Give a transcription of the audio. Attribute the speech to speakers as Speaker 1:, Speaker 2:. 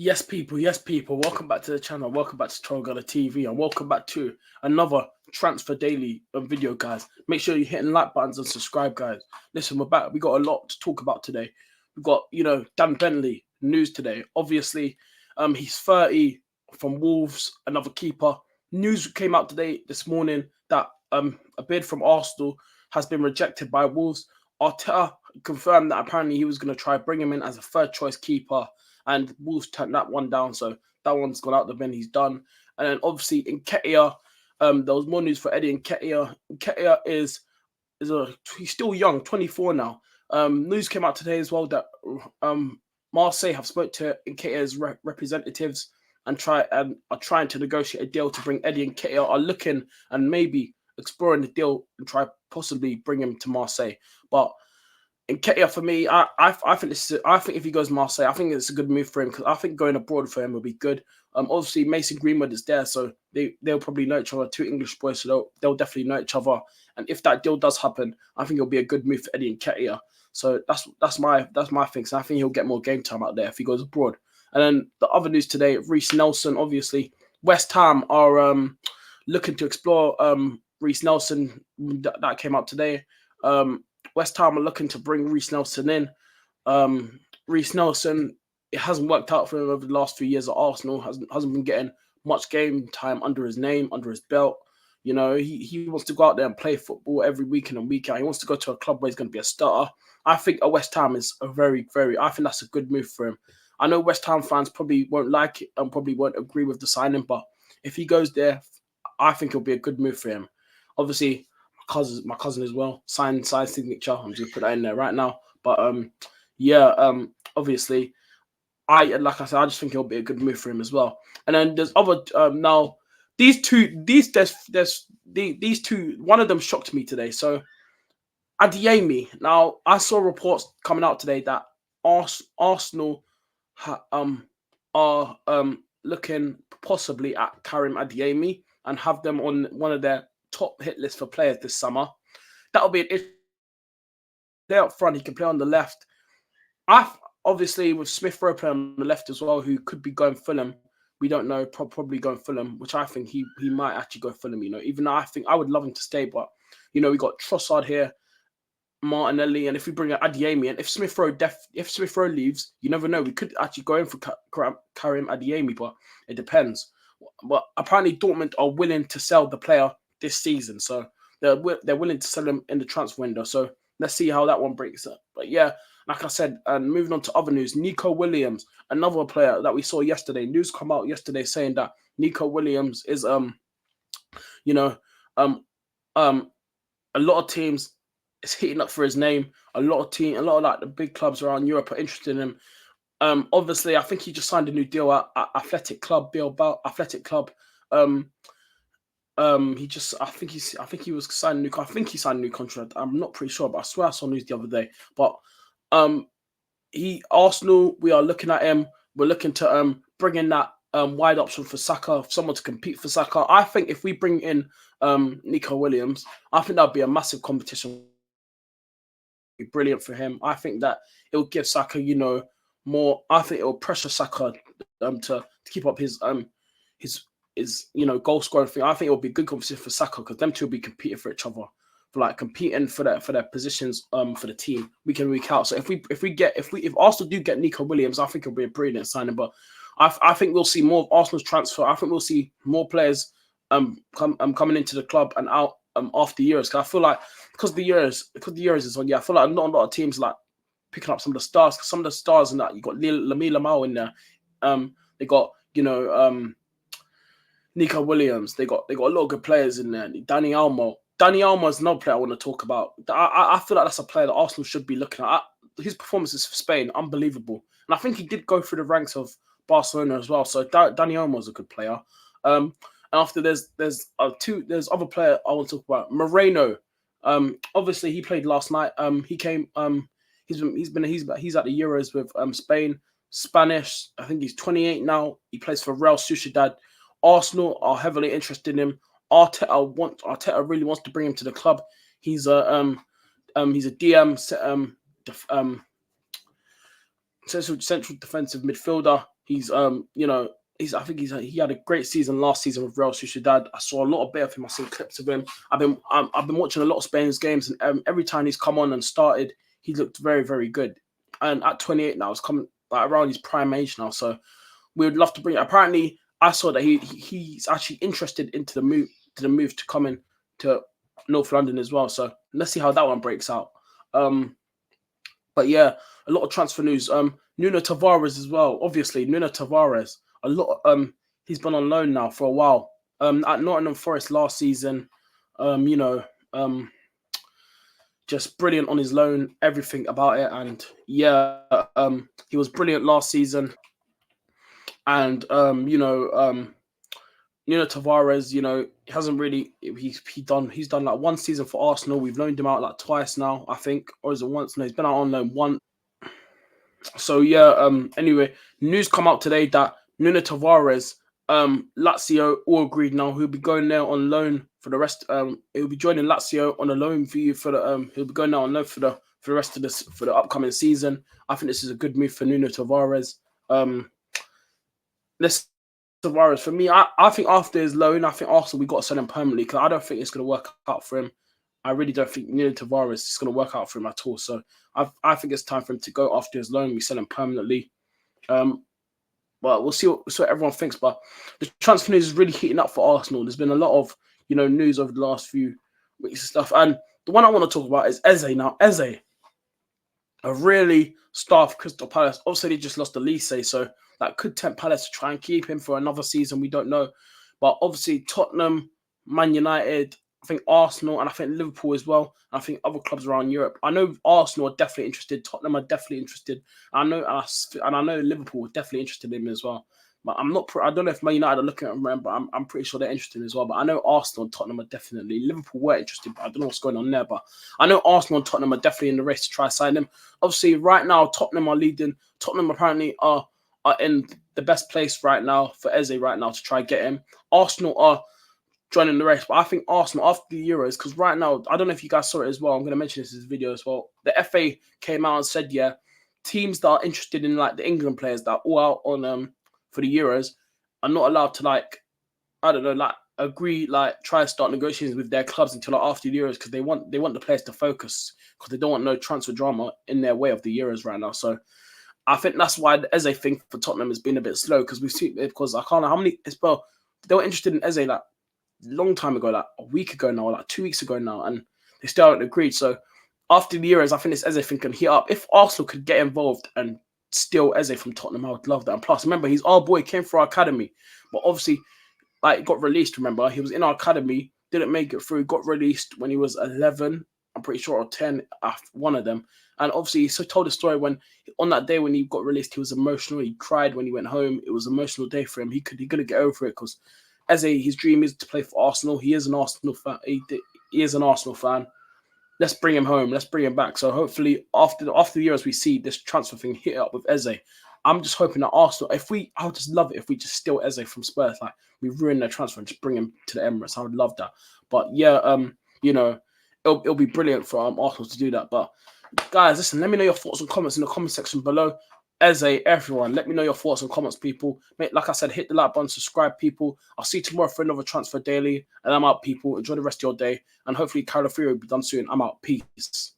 Speaker 1: Yes, people. Welcome back to the channel. Welcome back to Trollgala TV, and welcome back to another Transfer Daily video, guys. Make sure you're hitting like buttons and subscribe, guys. Listen, we're back. We got a lot to talk about today. We've got, Dan Bentley news today. Obviously, he's 30 from Wolves, another keeper. News came out today, this morning, that a bid from Arsenal has been rejected by Wolves. Arteta confirmed that apparently he was going to try bring him in as a third choice keeper, and Wolves turned that one down. So that one's gone out the bin. He's done. And then obviously Nketiah, there was more news for Eddie Nketiah. Nketiah he's still young, 24 now. News came out today as well that Marseille have spoke to Nketiah's representatives and are trying to negotiate a deal to bring Eddie Nketiah. Are looking and maybe exploring the deal and try possibly bring him to Marseille. But Nketiah, for me, I think I think if he goes Marseille, I think it's a good move for him, because I think going abroad for him will be good. Obviously Mason Greenwood is there, so they'll probably know each other. Two English boys, so they'll definitely know each other. And if that deal does happen, I think it'll be a good move for Eddie Nketiah. So that's my thing. So I think he'll get more game time out there if he goes abroad. And then the other news today, Reiss Nelson. Obviously, West Ham are looking to explore Reiss Nelson. That came out today. West Ham are looking to bring Reiss Nelson in. Reiss Nelson, it hasn't worked out for him over the last few years at Arsenal. Hasn't been getting much game time under his name, under his belt. You know, he wants to go out there and play football every weekend and week out. He wants to go to a club where he's going to be a starter. I think a West Ham is I think that's a good move for him. I know West Ham fans probably won't like it and probably won't agree with the signing, but if he goes there, I think it'll be a good move for him. Obviously, my cousin as well, signed signature. I'm just put that in there right now. But obviously, like I said, I just think it'll be a good move for him as well. And then there's other now these two, one of them shocked me today. So Adeyemi. Now I saw reports coming out today that Arsenal are looking possibly at Karim Adeyemi and have them on one of their top hit list for players this summer. That'll be an issue. Play up front, he can play on the left. Obviously with Smith Rowe playing on the left as well, who could be going Fulham. We don't know, probably going Fulham, which I think he might actually go Fulham. Even though I think I would love him to stay, but we got Trossard here, Martinelli, and if we bring Adeyemi, and if Smith Rowe leaves, you never know. We could actually go in for Karim Adeyemi, but it depends. But apparently Dortmund are willing to sell the player this season, so they're willing to sell him in the transfer window. So let's see how that one breaks up. But yeah, like I said, and moving on to other news, Nico Williams, another player that we saw yesterday. News come out yesterday saying that Nico Williams is a lot of teams is heating up for his name. A lot of like the big clubs around Europe are interested in him. Obviously, I think he just signed a new deal at Athletic Club Bilbao. Athletic Club. He signed a new contract. I'm not pretty sure, but I swear I saw news the other day. But Arsenal, we are looking at him. We're looking to bring in that wide option for Saka, someone to compete for Saka. I think if we bring in Nico Williams, I think that'd be a massive competition. Be brilliant for him. I think that it'll give Saka, more. I think it'll pressure Saka to keep up his goal scoring thing. I think it'll be good competition for Saka, because them two will be competing for each other, competing for their positions for the team week in, week out. So if Arsenal do get Nico Williams, I think it'll be a brilliant signing. But I think we'll see more of Arsenal's transfer. I think we'll see more players coming into the club and out after years. Because I feel like because the years is on. Yeah, I feel like not a lot of teams like picking up some of the stars. Because some of the stars in that, you got Lamine Yamal in there. They got Nico Williams. They got a lot of good players in there. Dani Olmo. Dani Olmo is another player I want to talk about. I feel like that's a player that Arsenal should be looking at. His performances for Spain, unbelievable. And I think he did go through the ranks of Barcelona as well. So Dani Olmo is a good player. And after there's other player I want to talk about. Moreno. Obviously he played last night. He came. He's at the Euros with Spain. Spanish. I think he's 28 now. He plays for Real Sociedad. Arsenal are heavily interested in him. Arteta really wants to bring him to the club. He's a DM central defensive midfielder. He's you know, he had a great season last season with Real Sociedad. I saw a lot of bit of him. I've seen clips of him. I've been watching a lot of Spain's games, and every time he's come on and started, he looked very, very good. And at 28 now, it's coming like around his prime age now. So we would love to bring. Apparently, I saw that he's actually interested into the move to come in to North London as well. So let's see how that one breaks out. But yeah, a lot of transfer news. Nuno Tavares as well. Obviously, Nuno Tavares. He's been on loan now for a while. At Nottingham Forest last season. You know, just brilliant on his loan. Everything about it, and yeah, he was brilliant last season. And you know, Nuno Tavares, you know, hasn't really he's done like one season for Arsenal. We've loaned him out like twice now, I think, or is it once? No, he's been out on loan once. So yeah, anyway, news come out today that Nuno Tavares, Lazio all agreed now he'll be going there on loan for the rest. He'll be joining Lazio on a loan fee for the he'll be going there on loan for the rest of this for the upcoming season. I think this is a good move for Nuno Tavares. This Tavares for me, I think after his loan, I think Arsenal we got to sell him permanently because I don't think it's going to work out for him. I really don't think Nuno Tavares is going to work out for him at all. So I think it's time for him to go after his loan. We sell him permanently. But we'll see what everyone thinks. But the transfer news is really heating up for Arsenal. There's been a lot of news over the last few weeks and stuff. And the one I want to talk about is Eze. Now Eze, a really staff Crystal Palace. Obviously, they just lost Elise, so that could tempt Palace to try and keep him for another season. We don't know. But obviously, Tottenham, Man United, I think Arsenal, and I think Liverpool as well. And I think other clubs around Europe. I know Arsenal are definitely interested. Tottenham are definitely interested. I know Liverpool are definitely interested in him as well. But I'm not. I don't know if Man United are looking at him, but I'm pretty sure they're interested in him as well. But I know Arsenal and Tottenham are definitely. Liverpool were interested, but I don't know what's going on there. But I know Arsenal and Tottenham are definitely in the race to try to sign him. Obviously, right now Tottenham are leading. Tottenham apparently are in the best place right now for Eze right now to try and get him. Arsenal are joining the race, but I think Arsenal after the Euros, because right now, I don't know if you guys saw it as well. I'm going to mention this in this video as well. The FA came out and said, yeah, teams that are interested in like the England players that are all out on for the Euros are not allowed to agree, try to start negotiations with their clubs until after the Euros because they want the players to focus because they don't want no transfer drama in their way of the Euros right now. So I think that's why the Eze thing for Tottenham has been a bit slow because we've seen because I can't know how many they were interested in Eze like long time ago, like a week ago now, like 2 weeks ago now, and they still haven't agreed. So after the Euros, I think this Eze thing can heat up. If Arsenal could get involved and steal Eze from Tottenham, I would love that. And plus, remember, he's our boy, came for our academy, but obviously, got released. Remember, he was in our academy, didn't make it through, got released when he was 11, I'm pretty sure, or 10, one of them. And obviously, he told a story when on that day when he got released, he was emotional. He cried when he went home. It was an emotional day for him. He couldn't get over it because Eze, his dream is to play for Arsenal. He is an Arsenal fan. He is an Arsenal fan. Let's bring him home. Let's bring him back. So hopefully, after the years, we see this transfer thing hit up with Eze. I'm just hoping that Arsenal, I would just love it if we just steal Eze from Spurs. Like we ruin their transfer and just bring him to the Emirates. I would love that. But yeah, it'll be brilliant for Arsenal to do that. But guys, listen, let me know your thoughts and comments in the comment section below. Eze, everyone, let me know your thoughts and comments, people. Like I said, hit the like button, subscribe, people. I'll see you tomorrow for another Transfer Daily. And I'm out, people. Enjoy the rest of your day. And hopefully, Calafiori will be done soon. I'm out. Peace.